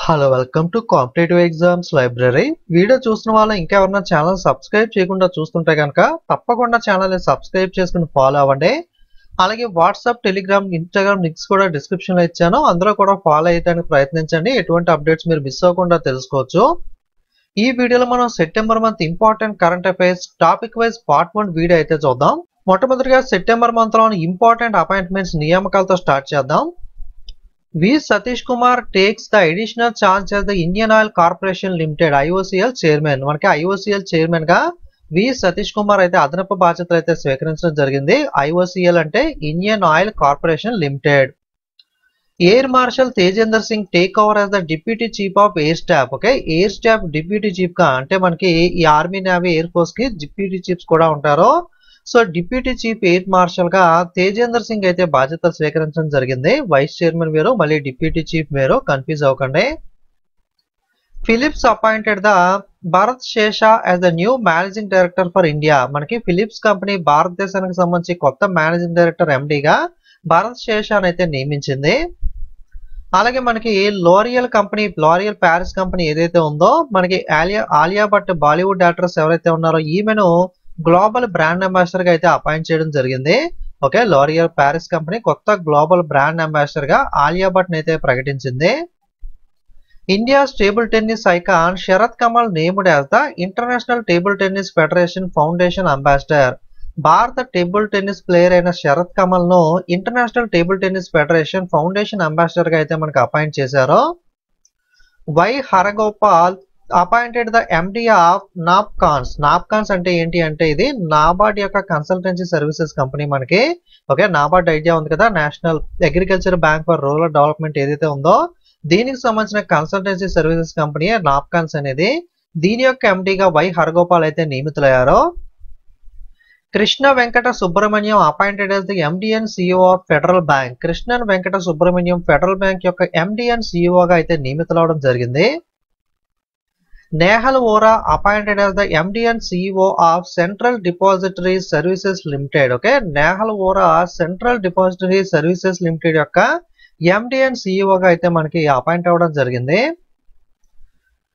Hello welcome to competitive exams library. Video చూస్తున్న వాళ్ళు ఇంకా ఎవరైనా ఛానల్ సబ్స్క్రైబ్ చేయకుండా చూస్తుంటే కనుక తప్పకుండా ఛానల్ని సబ్స్క్రైబ్ చేసుకుని ఫాలో అవ్వండి. అలాగే వాట్సాప్, టెలిగ్రామ్, ఇన్స్టాగ్రామ్ లింక్స్ కూడా డిస్క్రిప్షన్లో ఇచ్చాను. అందులో కూడా ఫాలో అయ్యడానికి ప్రయత్నించండి. ఎటువంటి అప్డేట్స్ మీరు మిస్ అవ్వకుండా తెలుసుకోవచ్చు. ఈ వీడియోలో మనం September month important current affairs topic wise part 1 video అయితే చూద్దాం. మొట్టమొదటిగా సెప్టెంబర్ మంత్లోని ఇంపార్టెంట్ అపాయింట్మెంట్స్ నియామకాలతో స్టార్ట్ చేద్దాం. V. Satish Kumar takes the additional charge as the Indian Oil Corporation Limited IOCL chairman. మనకి IOCL చైర్మన్ గా వి సతీష్ కుమార్ అయితే అదనపు బాధ్యతలు అయితే స్వీకరించడం జరిగింది. IOCL అంటే Indian oil corporation limited. Air marshal Tejinder Singh take over as the deputy chief of air staff. Okay, air staff deputy chief గా అంటే మనకి ఈ ఆర్మీ, నేవీ, ఎయిర్ ఫోర్స్ కి డిప్యూటీ చీఫ్స్ కూడా ఉంటారు. So deputy chief air marshal గా తేజేందర్ సింగ్ అయితే బాధ్యతలు స్వీకరించడం జరిగింది. వైస్ చైర్మన్ వేరు, మళ్ళీ డిప్యూటీ చీఫ్ వేరు, కన్ఫ్యూజ్ అవ్వకండి. Philips appointed the Bharat Sesha as the new managing director for India. మనకి ఫిలిప్స్ కంపెనీ భారతదేశానికి సంబంధించి కొత్త మేనేజింగ్ డైరెక్టర్ ఎండీగా భరత్ శేషాన్ అయితే నియమించింది. అలాగే మనకి L'Oreal company, L'Oreal Paris company ఏదైతే ఉందో మనకి ఆలియా భట్ బాలీవుడ్ యాక్ట్రెస్ ఎవరైతే ఉన్నారో ఈమెను గ్లోబల్ బ్రాండ్ అంబాసిడర్ గా అయితే అపాయింట్ చేయడం జరిగింది. ఓకే, లోరియల్ ప్యారిస్ కంపెనీ కొత్త గ్లోబల్ బ్రాండ్ అంబాసిడర్ గా ఆలియా భట్ అయితే ప్రకటించింది. India table tennis icon Sharath Kamal named as the international table tennis federation foundation ambassador. భారత టేబుల్ టెన్నిస్ ప్లేయర్ అయిన శరత్ కమల్ ను international table tennis federation foundation ambassador గా అయితే మనకు అపాయింట్ చేశారు. Y Haragopal appointed the MD of NAPCONS. NAPCONS అంటే ఏంటి అంటే ఇది నాబార్డ్ యొక్క కన్సల్టెన్సీ సర్వీసెస్ కంపెనీ మనకి. ఓకే, నాబార్డ్ ఐడియా ఉంది కదా, national agriculture bank for rural development ఏదైతే ఉందో దీనికి సంబంధించిన కన్సల్టెన్సీ సర్వీసెస్ కంపెనీ నాప్కాన్స్ అనేది. దీని యొక్క ఎండిగా వై హరగోపాల్ అయితే నియమితులయ్యారు. Krishna Venkata Subrahmanyam appointed as the MD and CEO of federal bank. Krishnan Venkata Subrahmanyam federal bank యొక్క MD and CEO గా అయితే నియమితులవడం జరిగింది. Nehal Vora appointed as the MD and CEO of central depository services limited. Okay, Nehal Vora central depository services limited యొక్క MD and CEO గా అయితే మనకి appoint అవ్వడం జరిగింది.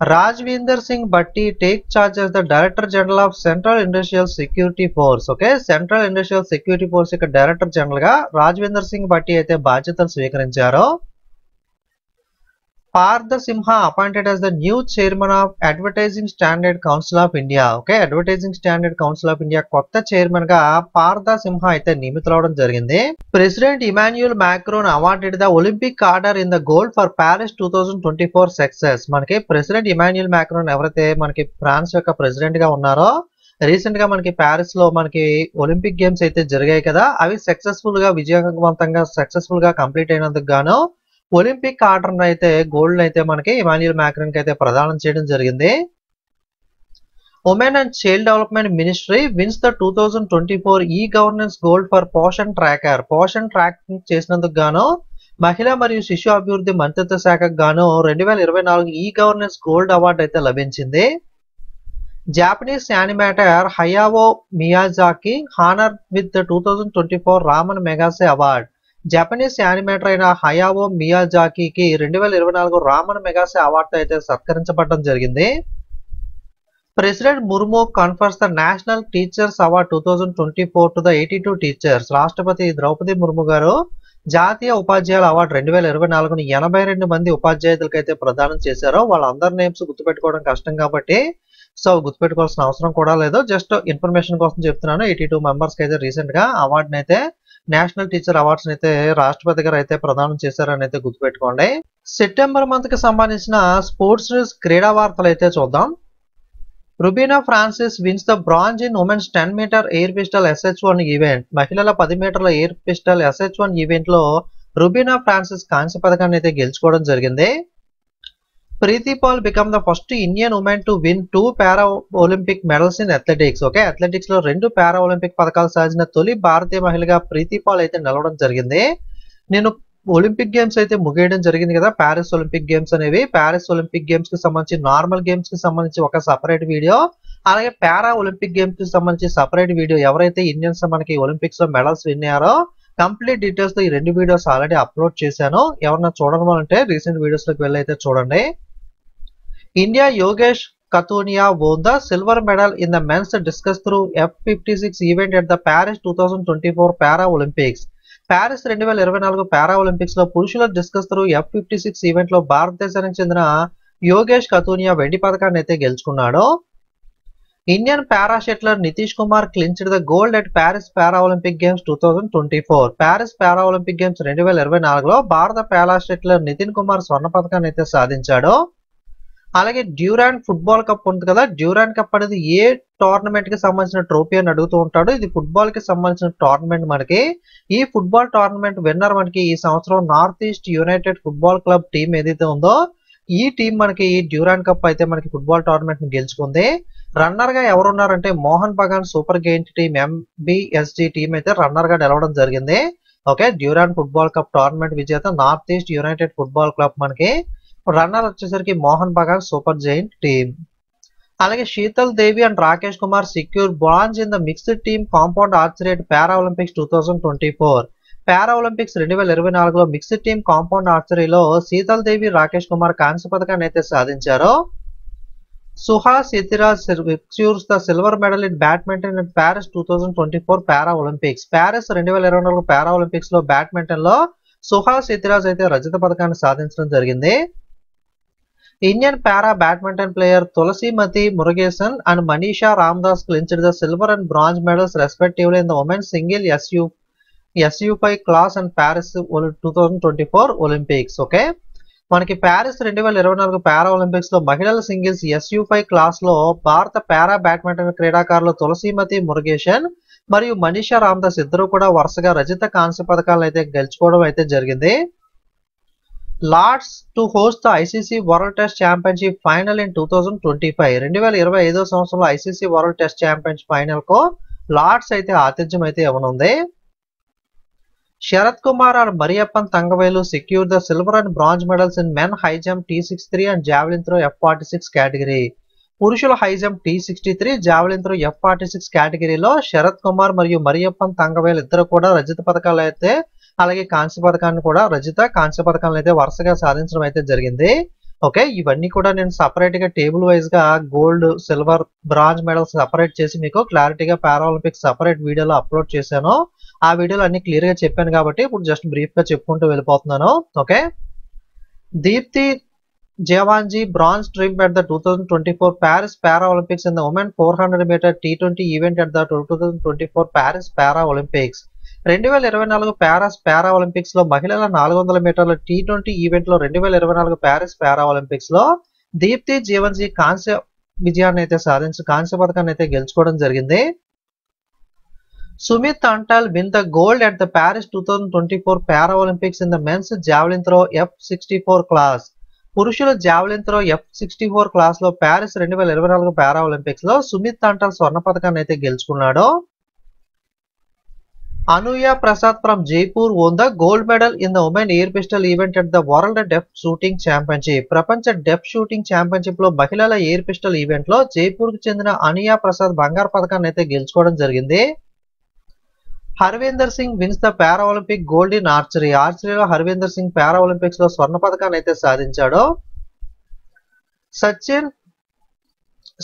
Rajwinder Singh Bhatti take charge as the director general of central industrial security force. Okay, central industrial security force యొక్క director general గా రాజ్వీందర్ సింగ్ బట్టి అయితే బాధ్యతలు స్వీకరించారు. Partha Sinha appointed as the new chairman of advertising standard council of India. Okay, advertising standard council of India కొత్త chairman గా పార్థ సింహ అయితే నియమితులవడం జరిగింది. President Emmanuel Macron awarded the Olympic order in the gold for Paris 2024 success. మనకి president Emmanuel Macron ఎవరైతే మనకి France యొక్క president గా ఉన్నారో రీసెంట్ గా మనకి ప్యారిస్ లో మనకి ఒలింపిక్ గేమ్స్ అయితే జరిగాయి కదా, అవి సక్సెస్ఫుల్ గా విజయవంతంగా సక్సెస్ఫుల్ గా కంప్లీట్ అయినందుకు గాను ఒలింపిక్ ఆర్డర్ అయితే గోల్డ్ అయితే మనకి ఇమాన్యుయల్ మ్యాక్రాన్ కి అయితే ప్రదానం చేయడం జరిగింది. Women and child development ministry wins the 2024 e governance gold for Poshan tracker. Poshan tracking చేసినందుకు గాను మహిళా మరియు శిశు అభివృద్ధి మంత్రిత్వ శాఖకు గాను 2024 ఈ గవర్నెన్స్ గోల్డ్ అవార్డు అయితే లభించింది. Japanese animator Hayao Miyazaki honour with the 2024 Ramon Magsaysay award. Japanese animator అయిన Hayao Miyazaki 2024 Ramon Magsaysay award అయితే సత్కరించబడడం జరిగింది. President Murmu confers the national teachers award 2024 to the 82 teachers. రాష్ట్రపతి ద్రౌపది ముర్ము గారు జాతీయ ఉపాధ్యాయుల అవార్డు 2024ను 82 మంది ఉపాధ్యాయులకు అయితే ప్రదానం చేశారు. వాళ్ళందరి నేమ్స్ గుర్తుపెట్టుకోవడం కష్టం కాబట్టి సో గుర్తుపెట్టుకోవాల్సిన అవసరం కూడా లేదు, జస్ట్ ఇన్ఫర్మేషన్ కోసం చెప్తున్నాను. 82 మెంబర్స్ కి అయితే రీసెంట్ గా అవార్డుని అయితే నేషనల్ టీచర్ అవార్డ్స్ అయితే రాష్ట్రపతి గారు అయితే ప్రదానం చేశారని అయితే గుర్తుపెట్టుకోండి. సెప్టెంబర్ మంత్ కి సంబంధించిన స్పోర్ట్స్ న్యూస్, క్రీడా వార్తలు అయితే చూద్దాం. Rubina Francis wins the bronze in women's 10 metre air pistol SH1 event. మహిళల 10 మీటర్ల ఎయిర్ పిస్టల్ SH1 ఈవెంట్ లో రుబీనా ఫ్రాన్సిస్ కాంస్య పథకాన్ని అయితే గెలుచుకోవడం జరిగింది. Preethi Pal become the first Indian women to win 2 para Olympic medals in athletics. Okay, athletics లో 2 పారా ఒలింపిక్ పథకాలు సాధించిన తొలి భారతీయ మహిళగా ప్రీతి పాల్ అయితే నిలవడం జరిగింది. నేను ఒలింపిక్ గేమ్స్ అయితే ముగియడం జరిగింది కదా, ప్యారిస్ ఒలింపిక్ గేమ్స్ అనేవి. ప్యారిస్ ఒలింపిక్ గేమ్స్ కి సంబంధించి నార్మల్ గేమ్స్ కి సంబంధించి ఒక సపరేట్ వీడియో, అలాగే పారా ఒలింపిక్ గేమ్స్ కి సంబంధించి సపరేట్ వీడియో ఎవరైతే ఇండియన్స్ మనకి ఒలింపిక్స్ లో మెడల్స్ విన్నారో కంప్లీట్ డీటెయిల్స్ తో ఈ రెండు వీడియోస్ ఆల్రెడీ అప్లోడ్ చేశాను. ఎవరన్నా చూడాలంటే రీసెంట్ వీడియోస్ లోకి వెళ్ళి అయితే చూడండి. India Yogesh Kathunia won the silver medal in the men's discus through F56 event at the Paris 2024 Para Olympics. Paris 2024 para Olympics లో పురుషుల డిస్కస్ త్రూ F56 ఈవెంట్ లో భారతదేశానికి చెందిన యోగేష్ కథూనియా వెండి పథకాన్ని అయితే గెలుచుకున్నాడు. Indian para shuttler Nitesh Kumar clinched the gold at Paris para Olympic games 2024. Paris para Olympic games 2024 లో భారత పారా షెట్లర్ నితిన్ కుమార్ స్వర్ణ పథకాన్ని అయితే సాధించాడు. అలాగే డ్యూరాండ్ ఫుట్బాల్ కప్ ఉంది కదా, డ్యూరాండ్ కప్ అనేది ఏ టోర్నమెంట్ కి సంబంధించిన ట్రోఫీ అని అడుగుతూ ఉంటాడు. ఇది ఫుట్బాల్ కి సంబంధించిన టోర్నమెంట్. మనకి ఈ ఫుట్బాల్ టోర్నమెంట్ విన్నర్ మనకి ఈ సంవత్సరం north east united football club team ఏదైతే ఉందో ఈ టీం మనకి ఈ డ్యూరాండ్ కప్ అయితే మనకి ఫుట్బాల్ టోర్నమెంట్ ని గెలుచుకుంది. రన్నర్ గా ఎవరున్నారంటే Mohan Bagan super giant team MBSG team అయితే రన్నర్ గా నిలవడం జరిగింది. Okay, Durand football cup tournament విజేత north east united football club. మనకి రన్నర్ వచ్చేసరికి Mohan Bagan super giant team. అలాగే Sheetal Devi and Rakesh Kumar secure bronze in the mixed team compound archery at para Olympics 2024. Para Olympics 2024 లో mixed team compound ఆర్చరీలో శీతల్ దేవి రాకేష్ కుమార్ కాంస్య పథకాన్ని అయితే సాధించారు. Suhas Yathiraj secures the silver medal in badminton at Paris 2024 para Olympics. Paris 2024 para Olympics లో badminton లో సుహాస్ యతిరాజ్ అయితే రజత పథకాన్ని సాధించడం జరిగింది. Indian para badminton player Tulsimati Murugesan and Manisha Ramdas clinched the silver and bronze medals respectively in the women's single SU5 class and Paris 2024 Olympics. Okay, మనకి Paris 2024 para Olympics లో మహిళల సింగిల్స్ SU5 క్లాస్ లో భారత పారా badminton క్రీడాకారులు తులసీమతి మురుగేషన్ మరియు మనీషా రామ్దాస్ ఇద్దరు కూడా వరుసగా రజత కాంస్య పథకాలను అయితే గెలుచుకోవడం అయితే జరిగింది. Lord's to host the ICC world test championship final in 2025. 2025 సంవత్సరంలో ICC world test championship final కు లార్డ్స్ అయితే ఆతిథ్యం అయితే ఇవ్వనుంది. Sharad Kumar and Mariyappan Thangavelu secure the silver and bronze medals in men high jump T63 and javelin throw F46 category. పురుషుల high jump T63, javelin throw F46 కేటగిరీలో శరత్ కుమార్ మరియు మరియప్పన్ తంగవేలు ఇద్దరు కూడా రజత పథకాలు అయితే అలాగే కాంస్య పథకాన్ని కూడా కాంస్య పథకాలను అయితే వరుసగా సాధించడం అయితే జరిగింది. ఓకే, ఇవన్నీ కూడా నేను సపరేట్ గా టేబుల్ వైజ్ గా gold, silver, bronze medals separate చేసి మీకు క్లారిటీగా పారా ఒలింపిక్స్ సపరేట్ వీడియోలో అప్లోడ్ చేశాను. ఆ వీడియోలో అన్ని క్లియర్ గా చెప్పాను కాబట్టి ఇప్పుడు జస్ట్ బ్రీఫ్ గా చెప్పుకుంటూ వెళ్ళిపోతున్నాను. Okay, Deepthi Jeevanji bronze trim at the 2024 Paris Para Olympics in the women 400 meter T20 event at the 2024 Paris Para Olympics. 2024 Paris para Olympics లో మహిళల 400 మీటర్ల T20 ఈవెంట్ లో 2024 ప్యారిస్ పారా ఒలింపిక్స్ లో దీప్తి జీవన్జీ కాంస్య విజయాన్ని అయితే సాధించి కాంస్య పథకాన్ని అయితే గెలుచుకోవడం జరిగింది. Sumit Antil win the gold at the Paris 2024 para Olympics in the men's javelin throw F64 class. పురుషుల జావెలిన్ త్రో F64 క్లాస్ లో ప్యారిస్ 2024 పారా ఒలింపిక్స్ లో సుమిత్ అంటల్ స్వర్ణ పథకాన్ని అయితే గెలుచుకున్నాడు. Anuya Prasad from Jaipur won the gold medal in the women air pistol event at the World Depth Shooting Championship. ప్రపంచ depth shooting championship లో మహిళల air pistol event లో జైపూర్ కు చెందిన అనుయా ప్రసాద్ బంగారు పథకాన్ని అయితే గెలుచుకోవడం జరిగింది. Harvinder Singh wins the para Olympic gold in archery. ఆర్చరీలో హర్వీందర్ సింగ్ పారా ఒలింపిక్స్ లో స్వర్ణ పథకాన్ని అయితే సాధించాడు. Sachin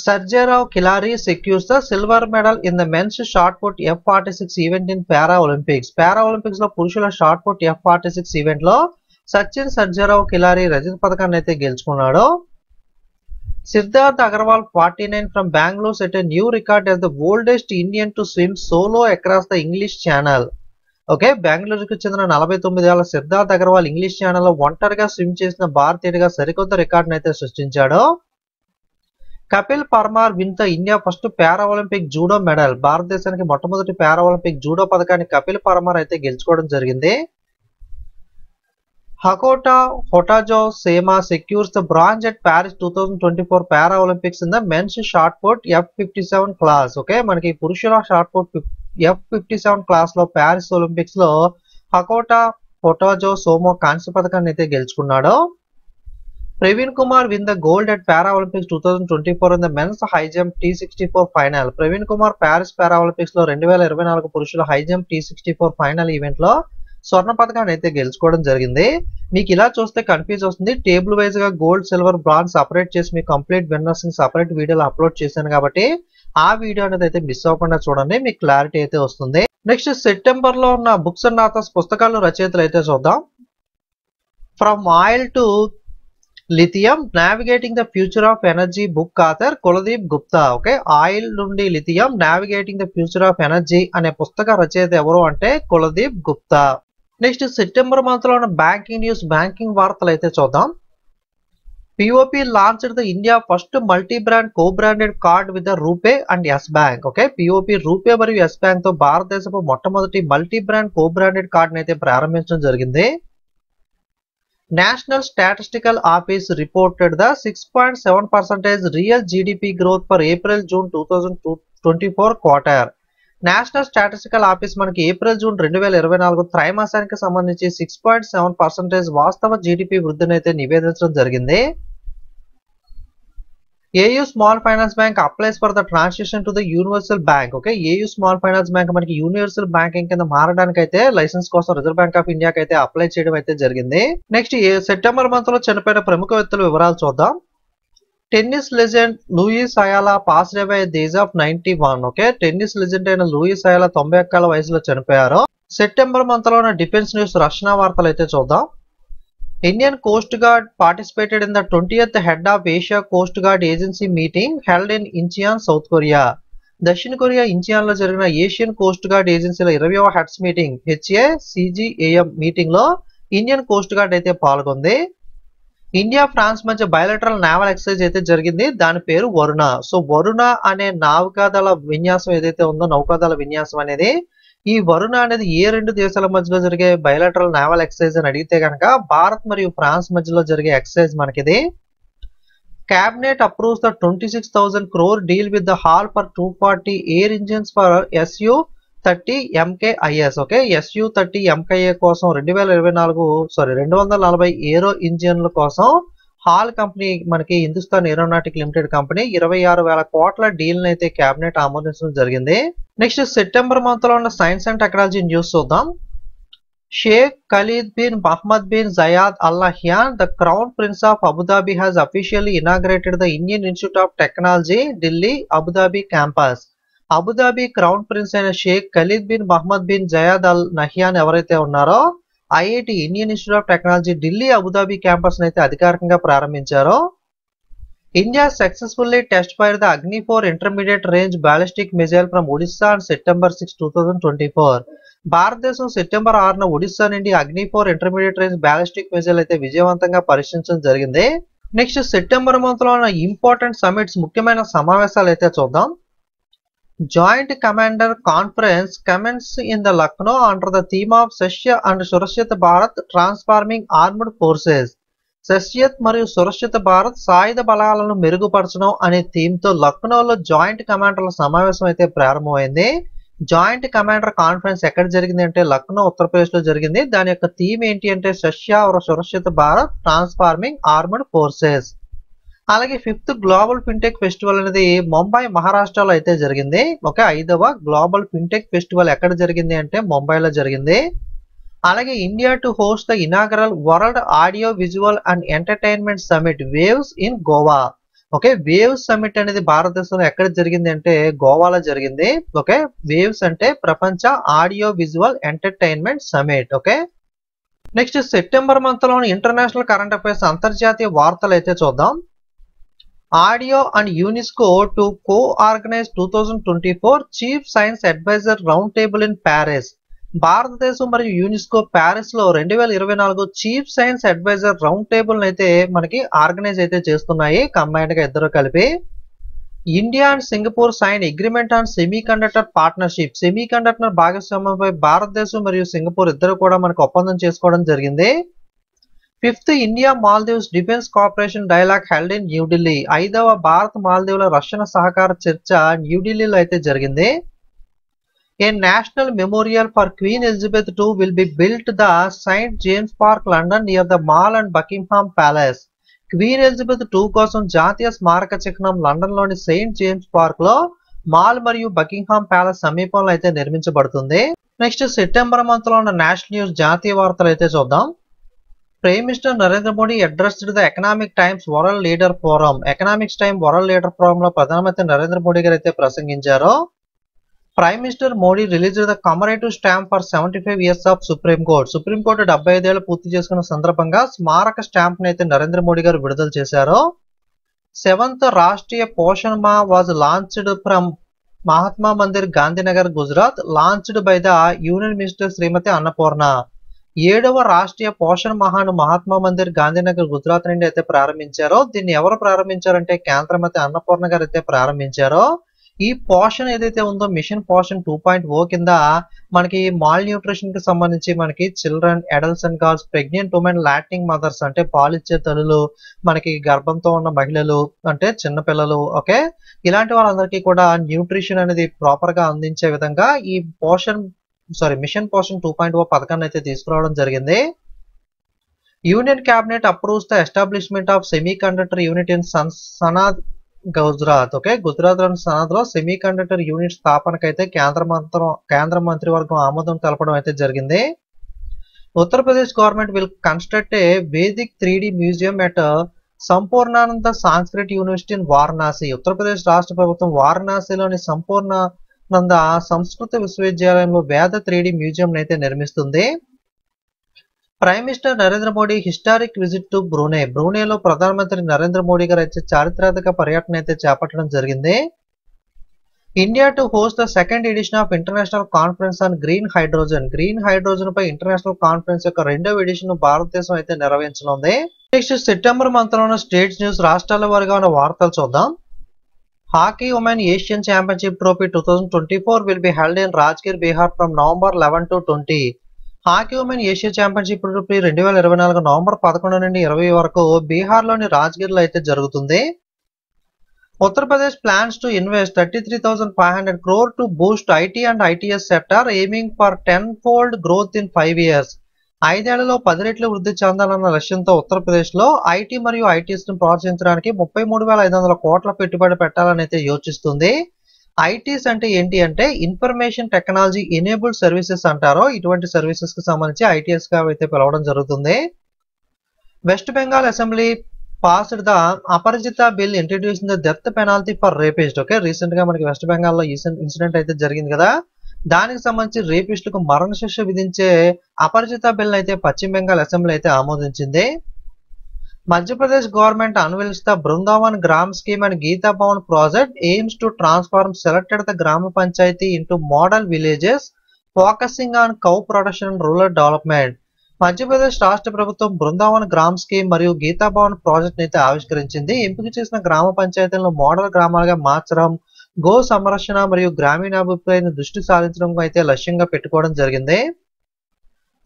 Sergio Kilari secures the silver medal in the men's shot put F46 event in Para Olympics. Para Olympics లో పురుషుల షాట్ పుట్ F46 ఈవెంట్ లో సచిన్ సర్జరావు కిలారి రజత పథకాన్ని అయితే గెలుచుకున్నాడు. Siddharth Agarwal 49 from Bangalore set a new record as the oldest Indian to swim solo across the English Channel. Okay, బెంగళూరుకు చెందిన 49 ఏళ్ల సిద్ధార్థ్ అగర్వాల్ ఇంగ్లీష్ ఛానల్ లో ఒంటరిగా స్విమ్ చేసిన భారతీయుడిగా సరికొత్త రికార్డును అయితే సృష్టించాడు. Kapil Parmar win the India first para Olympic judo medal. భారతదేశానికి మొట్టమొదటి పారా ఒలింపిక్ జూడో పథకాన్ని కపిల్ పర్మార్ అయితే గెలుచుకోవడం జరిగింది. Hokato Hotozhe Sema secures the bronze at Paris 2024 para Olympics in the men's shot put F57 class. Okay, మనకి పురుషుల షాట్ పుట్ F57 క్లాస్ లో ప్యారిస్ ఒలింపిక్స్ లో హకోటా హొటాజో సోమో కాంస్య పథకాన్ని అయితే గెలుచుకున్నాడు. Praveen Kumar win the gold at Para Olympics 2024 in the men's high jump T64 final. Praveen Kumar Paris Para Olympics లో 2024 పురుషుల high jump T64 final event లో స్వర్ణ పతకాన్ని అయితే గెలుచుకోవడం జరిగింది. మీకు ఇలా చూస్తే కన్ఫ్యూజ్ వస్తుంది. టేబుల్ వైజ్ గా గోల్డ్, సిల్వర్, బ్రాంజ్ సెపరేట్ చేసి మీకు కంప్లీట్ విన్నర్స్ ని సెపరేట్ వీడియోలో అప్లోడ్ చేశాను కాబట్టి ఆ వీడియో అనేది అయితే మిస్ అవ్వకుండా చూడండి, మీకు క్లారిటీ అయితే వస్తుంది. నెక్స్ట్ సెప్టెంబర్ లో ఉన్న బుక్స్ అండ్ ఆథర్స్ పుస్తకాలు రచయితలు అయితే చూద్దాం. From oil to lithium navigating the future of energy book author Kuldeep Gupta. Okay, oil నుండి lithium navigating the future of energy అనే పుస్తక రచయిత ఎవరు అంటే Kuldeep Gupta. Next September month లో ఉన్న బ్యాంకింగ్ న్యూస్, బ్యాంకింగ్ వార్తలు అయితే చూద్దాం. POP launched the India first multi-brand co-branded card with the RuPay and Yes Bank. Okay, POP RuPay మరియు Yes Bank తో భారతదేశపు మొట్టమొదటి మల్టీ బ్రాండ్ కో-బ్రాండెడ్ కార్డ్ అయితే ప్రారంభించడం జరిగింది. National Statistical Office reported the 6.7% real GDP growth for April-June 2024 quarter. National statistical office మనకి April-June 2024 త్రైమాసానికి సంబంధించి 6.7% వాస్తవ జీడిపి వృద్ధిని అయితే నివేదించడం జరిగింది. AU small finance bank applies for the transition to the universal bank. Okay, AU small finance bank మనకి universal banking కింద మారడానికి అయితే లైసెన్స్ కోసం రిజర్వ్ బ్యాంక్ ఆఫ్ ఇండియాకి అయితే అప్లై చేయడం అయితే జరిగింది. నెక్స్ట్ సెప్టెంబర్ మంత్ లో చనిపోయిన ప్రముఖ వ్యక్తుల వివరాలు చూద్దాం. Tennis legend Luis Ayala passed away at the age of 91. Okay, tennis legend అయిన లూయిస్ అయాలా 91 వయసులో చనిపోయారు. సెప్టెంబర్ మంత్ లో ఉన్న డిఫెన్స్ న్యూస్, రక్షణ వార్తలు అయితే చూద్దాం. Indian coast guard participated in the 20th head of Asia coast guard agency meeting held in Incheon, south Korea. దక్షిణ కొరియా ఇంచియాన్ లో జరిగిన ఏషియన్ కోస్ట్ గార్డ్ ఏజెన్సీల 20వ హెడ్స్ మీటింగ్ HACGAM మీటింగ్ లో ఇండియన్ కోస్ట్ గార్డ్ అయితే పాల్గొంది. India France మధ్య bilateral naval exercise అయితే జరిగింది, దాని పేరు వరుణ. సో వరుణ అనే నౌకాదళ విన్యాసం ఏదైతే ఉందో, నౌకాదళ విన్యాసం అనేది, ఈ వరుణ అనేది ఏ రెండు దేశాల మధ్యలో జరిగే బయోలెటరల్ నావల్ ఎక్సర్సైజ్ అని అడిగితే కనుక భారత్ మరియు ఫ్రాన్స్ మధ్యలో జరిగే exercise మనకిది. Cabinet approves the 26,000 crore deal with the HAL for 240 air engines for Su-30 MKIS. Okay, Su-30 MKI కోసం 240 ఏరో ఇంజిన్ల కోసం హాల్ కంపెనీ మనకి హిందుస్థాన్ ఏరోనాటిక్ లిమిటెడ్ కంపెనీ 26,000 కోట్ల డీల్ అయితే కేబినెట్ ఆమోదించడం జరిగింది. నెక్స్ట్ సెప్టెంబర్ మంత్ లో ఉన్న సైన్స్ అండ్ టెక్నాలజీ న్యూస్ చూద్దాం. Sheikh Khalid bin Mohammed bin Zayed Al Nahyan, the Crown Prince of Abu Dhabi, has officially inaugurated the Indian Institute of Technology, Delhi, Abu Dhabi campus. Abu Dhabi crown prince అయిన Sheikh Khalid bin Mohammed bin Zayed Al Nahyan ఎవరైతే ఉన్నారో IIT Indian Institute of Technology Delhi Abu Dhabi campus అయితే అధికారికంగా ప్రారంభించారు. India successfully test fire the Agni four intermediate range ballistic missile from Odisha on September 6, 2024. భారతదేశం September 6న ఒడిశా నుండి Agni four intermediate range ballistic missile అయితే విజయవంతంగా పరీక్షించడం జరిగింది. నెక్స్ట్ సెప్టెంబర్ మంత్ లో ఉన్న ఇంపార్టెంట్ సమిట్స్, ముఖ్యమైన సమావేశాలు అయితే చూద్దాం. Joint Commander Conference commenced in the Lucknow under the theme of Sashya and Surashit Bharat Transforming Armed Forces. సశ్యత్ మరియు సురక్షిత భారత్ సాయుధ బలాలను మెరుగుపరచడం అనే థీమ్ తో లక్నోలో జాయింట్ కమాండర్ల సమావేశం అయితే ప్రారంభమైంది. జాయింట్ కమాండర్ కాన్ఫరెన్స్ ఎక్కడ జరిగింది అంటే లక్నో, ఉత్తరప్రదేశ్ లో జరిగింది. దాని యొక్క థీమ్ ఏంటి అంటే సశ్య और సురక్షిత భారత్ ట్రాన్స్ఫార్మింగ్ ఆర్మడ్ ఫోర్సెస్. అలాగే 5th గ్లోబల్ ఫిన్టెక్ ఫెస్టివల్ అనేది ముంబై, మహారాష్ట్రలో అయితే జరిగింది. ఓకే, 5వ గ్లోబల్ ఫిన్టెక్ ఫెస్టివల్ ఎక్కడ జరిగింది అంటే ముంబైలో జరిగింది. అలాగే India to host the inaugural world audio visual and entertainment summit waves in Goa. Okay, waves summit అనేది భారతదేశంలో ఎక్కడ జరిగింది అంటే గోవాలో జరిగింది. ఓకే, వేవ్స్ అంటే ప్రపంచ audio visual entertainment summit. Okay, next September month లోని ఇంటర్నేషనల్ కరెంట్ అఫైర్స్, అంతర్జాతీయ వార్తలు అయితే చూద్దాం. Audio and UNESCO to co-organize 2024 chief science advisor round table in Paris. భారతదేశం మరియు యునెస్కో ప్యారిస్ లో 2024 chief science advisor round table అయితే మనకి ఆర్గనైజ్ అయితే చేస్తున్నాయి, కంబైన్డ్ గా ఇద్దరు కలిపి. India and Singapore sign agreement on semiconductor partnership. Semiconductor భాగస్వామ్యంపై భారతదేశం మరియు సింగపూర్ ఇద్దరు కూడా మనకు ఒప్పందం చేసుకోవడం జరిగింది. 5th India Maldives defence cooperation dialogue held in New Delhi. 5వ భారత్ మాల్దీవుల రక్షణ సహకార చర్చ న్యూఢిల్లీలో అయితే జరిగింది. A national memorial for Queen Elizabeth II will be built the St. James Park, London near the Mall and Buckingham Palace. Queen Elizabeth II కోసం జాతీయ స్మారక చిహ్నం లండన్లోని సెయింట్ జేమ్స్ పార్క్ లో మాల్ మరియు బకింగ్హామ్ ప్యాలెస్ సమీపంలో అయితే నిర్మించబడుతుంది. నెక్స్ట్ సెప్టెంబర్ మంత్ లో ఉన్న నేషనల్ న్యూస్ జాతీయ వార్తలు అయితే చూద్దాం. Prime minister Narendra Modi addressed the Economic Times world leader forum. Economics Time world leader forum లో ప్రధానమంత్రి నరేంద్ర మోడీ గారు అయితే ప్రసంగించారు. Prime minister Modi released the commemorative stamp for 75 years of supreme court. Supreme court 75 ఏళ్లు పూర్తి చేసుకున్న సందర్భంగా స్మారక స్టాంప్ ని అయితే నరేంద్ర మోడీ గారు విడుదల చేశారు. 7th Rashtriya Poshan Maah was launched from Mahatma Mandir Gandhinagar Gujarat, launched by the union minister Shrimati Annapurna. 7వ రాష్ట్రీయ పోషణ్ మహాను మహాత్మా మందిర్ గాంధీనగర్ గుజరాత్ నుండి అయితే ప్రారంభించారో. దీన్ని ఎవరు ప్రారంభించారంటే కేంద్ర మంత్రి అన్నపూర్ణ గారు అయితే ప్రారంభించారో. ఈ పోషణ్ ఏదైతే ఉందో మిషన్ పోషణ్ 2.0 కింద మనకి మాల్ న్యూట్రిషన్ కి సంబంధించి మనకి children, adults and girls, pregnant women, lactating mothers అంటే పాలిచ్చే తల్లులు, మనకి గర్భంతో ఉన్న మహిళలు అంటే చిన్నపిల్లలు, ఓకే, ఇలాంటి వాళ్ళందరికీ కూడా న్యూట్రిషన్ అనేది ప్రాపర్ గా అందించే విధంగా ఈ మిషన్ పోషణ్ 2.0 పథకాన్ని అయితే తీసుకురావడం జరిగింది. Union cabinet approves the establishment of semi conductor unit in సనాద్ Gujarat. Okay, Gujarat లోని సనాద్ లో సెమీ కండక్టర్ యూనిట్ స్థాపనకైతే కేంద్ర మంత్రివర్గం ఆమోదం తెలపడం అయితే జరిగింది. Uttar Pradesh government will construct a Vedic 3D museum at Sampurnananda Sanskrit university in Varanasi. Uttar Pradesh రాష్ట్ర ప్రభుత్వం వారణాసిలోని సంపూర్ణానంద సంస్కృత విశ్వవిద్యాలయంలో వేద 3D మ్యూజియం అయితే నిర్మిస్తుంది. Prime minister Narendra Modi historic visit to Brunei. బ్రూనైలో ప్రధానమంత్రి నరేంద్ర మోడీ గారు అయితే చారిత్రాత్మక పర్యటన అయితే చేపట్టడం జరిగింది. India to host the second edition of international conference on green hydrogen. Green hydrogen పై ఇంటర్నేషనల్ కాన్ఫరెన్స్ యొక్క 2వ ఎడిషన్ భారతదేశం అయితే నిర్వహించనుంది. నెక్స్ట్ సెప్టెంబర్ మంత్ లో ఉన్న స్టేట్స్ న్యూస్ రాష్ట్రాల వారిగా ఉన్న వార్తలు చూద్దాం. Hockey women Asian championship trophy 2024 will be held in Rajgir, Bihar from November 11 to 20. Hockey women Asia championship trophy 2024 November 11 నుండి 20 వరకు బీహార్ లోని రాజ్గిర్ లో అయితే జరుగుతుంది. Uttar Pradesh plans to invest 33,500 crore to Boost IT and ITS sector, aiming for 10-fold growth in 5 years. 5 ఏళ్లలో 10 రెట్లు వృద్ధి చెందాలన్న లక్ష్యంతో ఉత్తరప్రదేశ్ లో ఐటీ మరియు ఐటీఎస్ ను ప్రోత్సహించడానికి 33,500 కోట్ల పెట్టుబడి పెట్టాలని అయితే యోచిస్తుంది. ఐటీస్ అంటే ఏంటి అంటే ఇన్ఫర్మేషన్ టెక్నాలజీ ఎనేబుల్డ్ సర్వీసెస్ అంటారో, ఇటువంటి సర్వీసెస్ కి సంబంధించి ఐటీఎస్ గా అయితే పిలవడం జరుగుతుంది. West Bengal assembly passed the Aparajita bill introducing the death penalty for rapist. Okay, recent గా మనకి వెస్ట్ బెంగాల్ లో ఇన్సిడెంట్ అయితే జరిగింది కదా, దానికి సంబంధించి రేపిస్టులకు మరణ శిక్ష విధించే అపరిజిత బిల్ అయితే పశ్చిమ బెంగాల్ అసెంబ్లీ అయితే ఆమోదించింది. Madhya Pradesh government unveils the Vrindavan Gram scheme and Gita Bhavan project aims to transform selected the Gram Panchayat into model villages focusing on cow production and rural development. Madhya Pradesh రాష్ట్ర ప్రభుత్వం బృందావన్ గ్రామ్ స్కీమ్ మరియు గీతా భవన్ ప్రాజెక్ట్ అయితే ఆవిష్కరించింది. ఎంపిక చేసిన గ్రామ పంచాయతీలను మోడల్ గ్రామాలుగా మార్చడం, గో సంరక్షణ మరియు గ్రామీణాభివృద్ధిపై దృష్టి సారించడం అయితే లక్ష్యంగా పెట్టుకోవడం జరిగింది.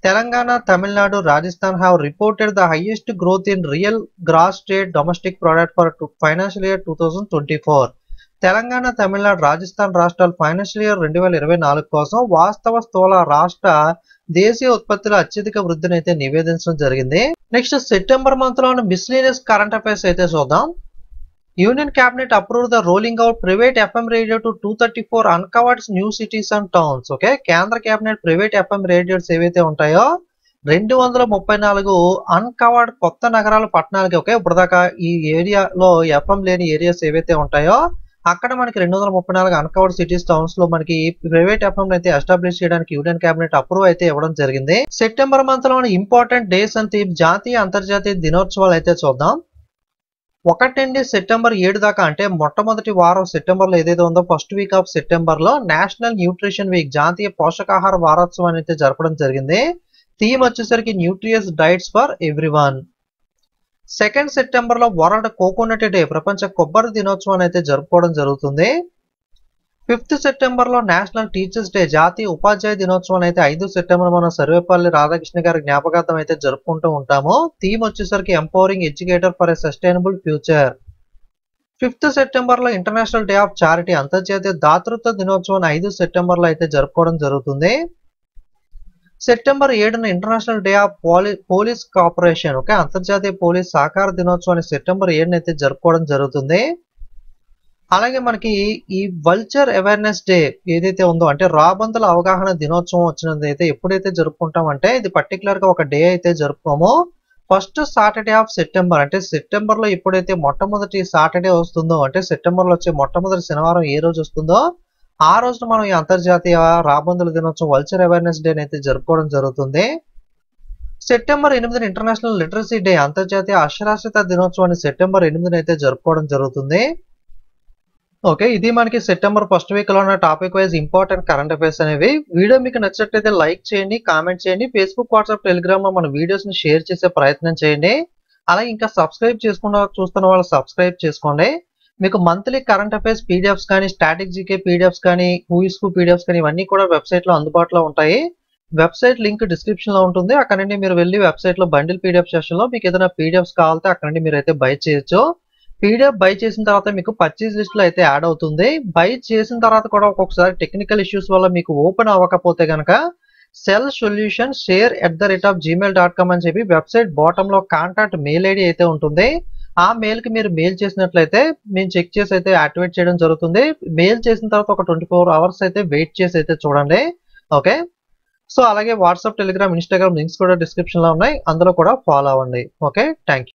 Telangana, Tamil Nadu, Rajasthan have reported the highest growth in real gross state domestic product for financial year 2024. Telangana, Tamil Nadu, Rajasthan రాష్ట్రాలు ఫైనాన్షియల్ ఇయర్ 2024 కోసం వాస్తవ స్థూల రాష్ట్ర దేశీయ ఉత్పత్తిలో అత్యధిక వృద్ధిని అయితే నివేదించడం జరిగింది. నెక్స్ట్ సెప్టెంబర్ మంత్ లో మిస్లీనియస్ కరెంట్ అఫైర్స్ అయితే చూద్దాం. Union cabinet approve the rolling out private FM radio to 234 uncovered new cities and towns. Okay, కేంద్ర క్యాబినెట్ ప్రైవేట్ ఎఫ్ఎం రేడియోస్ ఏవైతే ఉంటాయో 234 అన్కవర్డ్ కొత్త నగరాలు, పట్టణాలకి, ఓకే, ఇప్పుడు దాకా ఈ ఏరియాలో ఎఫ్ఎం లేని ఏరియాస్ ఏవైతే ఉంటాయో అక్కడ మనకి 234 అన్కవర్డ్ సిటీస్, టౌన్స్ లో మనకి ప్రైవేట్ ఎఫ్ఎం అయితే ఎస్టాబ్లిష్ చేయడానికి యూనియన్ క్యాబినెట్ అప్రూవ్ అయితే ఇవ్వడం జరిగింది. సెప్టెంబర్ మంత్ లో ఇంపార్టెంట్ డేస్ అండ్ థీమ్ జాతీయ, అంతర్జాతీయ దినోత్సవాలు అయితే చూద్దాం. 1 నుండి సెప్టెంబర్ 7 దాకా అంటే మొట్టమొదటి వారం సెప్టెంబర్ లో ఏదైతే ఉందో ఫస్ట్ వీక్ ఆఫ్ సెప్టెంబర్ లో నేషనల్ న్యూట్రిషన్ వీక్, జాతీయ పోషకాహార వారోత్సవం అయితే జరపడం జరిగింది. థీమ్ వచ్చేసరికి nutritious diets for everyone. 2nd September లో వరల్డ్ కోకోనట్ డే, ప్రపంచ కొబ్బరి దినోత్సవం అయితే జరుపుకోవడం జరుగుతుంది. 5th సెప్టెంబర్ లో నేషనల్ టీచర్స్ డే, జాతీయ ఉపాధ్యాయ దినోత్సవం అయితే 5 సెప్టెంబర్ మనం సర్వేపల్లి రాధాకృష్ణ గారి జ్ఞాపకార్థం అయితే జరుపుకుంటూ ఉంటాము. థీమ్ వచ్చేసరికి empowering educator for a sustainable future. 5th September లో ఇంటర్నేషనల్ డే ఆఫ్ చారిటీ, అంతర్జాతీయ దాతృత్వ దినోత్సవం 5 సెప్టెంబర్ లో అయితే జరుపుకోవడం జరుగుతుంది. సెప్టెంబర్ 7న international day of police cooperation, okay, అంతర్జాతీయ పోలీస్ సహకార దినోత్సవాన్ని సెప్టెంబర్ 7న అయితే జరుపుకోవడం జరుగుతుంది. అలాగే మనకి ఈ వల్చర్ అవేర్నెస్ డే ఏదైతే ఉందో, అంటే రాబందుల అవగాహన దినోత్సవం వచ్చినది అయితే ఎప్పుడైతే జరుపుకుంటామంటే, ఇది పర్టికులర్ గా ఒక డే అయితే జరుపుకోము. ఫస్ట్ సాటర్డే ఆఫ్ సెప్టెంబర్, అంటే సెప్టెంబర్ లో ఎప్పుడైతే మొట్టమొదటి సాటర్డే వస్తుందో, అంటే సెప్టెంబర్ లో వచ్చే మొట్టమొదటి శనివారం ఏ రోజు వస్తుందో ఆ రోజున మనం ఈ అంతర్జాతీయ రాబందుల దినోత్సవం వల్చర్ అవేర్నెస్ డే అయితే జరుపుకోవడం జరుగుతుంది. సెప్టెంబర్ 8న ఇంటర్నేషనల్ లిటరసీ డే, అంతర్జాతీయ అక్షరాస్యత దినోత్సవాన్ని సెప్టెంబర్ 8న అయితే జరుపుకోవడం జరుగుతుంది. ఓకే, ఇది మనకి సెప్టెంబర్ ఫస్ట్ వీక్ లో ఉన్న topic wise important current affairs అనేవి. వీడియో మీకు నచ్చినట్లయితే లైక్ చేయండి, కామెంట్ చేయండి, ఫేస్బుక్, వాట్సాప్, టెలిగ్రామ్ లో మన వీడియోస్ ని షేర్ చేసే ప్రయత్నం చేయండి. అలాగే ఇంకా సబ్స్క్రైబ్ చేసుకున్న చూస్తున్న వాళ్ళు సబ్స్క్రైబ్ చేసుకోండి. మీకు మంత్లీ కరెంట్ అఫైర్స్ పీడిఎఫ్స్ కానీ, స్టాటిక్ జీకే పీడిఎఫ్స్ కానీ, హూయిస్కు పీడిఎఫ్స్ కానీ ఇవన్నీ కూడా వెబ్సైట్ లో అందుబాటులో ఉంటాయి. వెబ్సైట్ లింక్ డిస్క్రిప్షన్ లో ఉంటుంది. అక్కడ నుండి మీరు వెళ్ళి వెబ్సైట్ లో బండిల్ పీడిఎఫ్ సెక్షన్ లో మీకు ఏదైనా పీడిఎఫ్స్ కావాలంటే అక్కడ నుండి మీరు అయితే బై చేయొచ్చు. పీడిఎఫ్ బై చేసిన తర్వాత మీకు పర్చేజ్ లిస్ట్ లో అయితే యాడ్ అవుతుంది. బై చేసిన తర్వాత కూడా ఒక్కొక్కసారి టెక్నికల్ ఇష్యూస్ వల్ల మీకు ఓపెన్ అవ్వకపోతే కనుక cellsolution@gmail.com అని చెప్పి వెబ్సైట్ బాటమ్ లో కాంటాక్ట్ మెయిల్ ఐడి అయితే ఉంటుంది. ఆ మెయిల్ కి మీరు మెయిల్ చేసినట్లయితే మేము చెక్ చేసి అయితే యాక్టివేట్ చేయడం జరుగుతుంది. మెయిల్ చేసిన తర్వాత ఒక 24 అవర్స్ అయితే వెయిట్ చేసి అయితే చూడండి. ఓకే, సో అలాగే వాట్సాప్, టెలిగ్రామ్, ఇన్స్టాగ్రామ్ లింక్స్ కూడా డిస్క్రిప్షన్ లో ఉన్నాయి, అందులో కూడా ఫాలో అవ్వండి. Okay, thank you.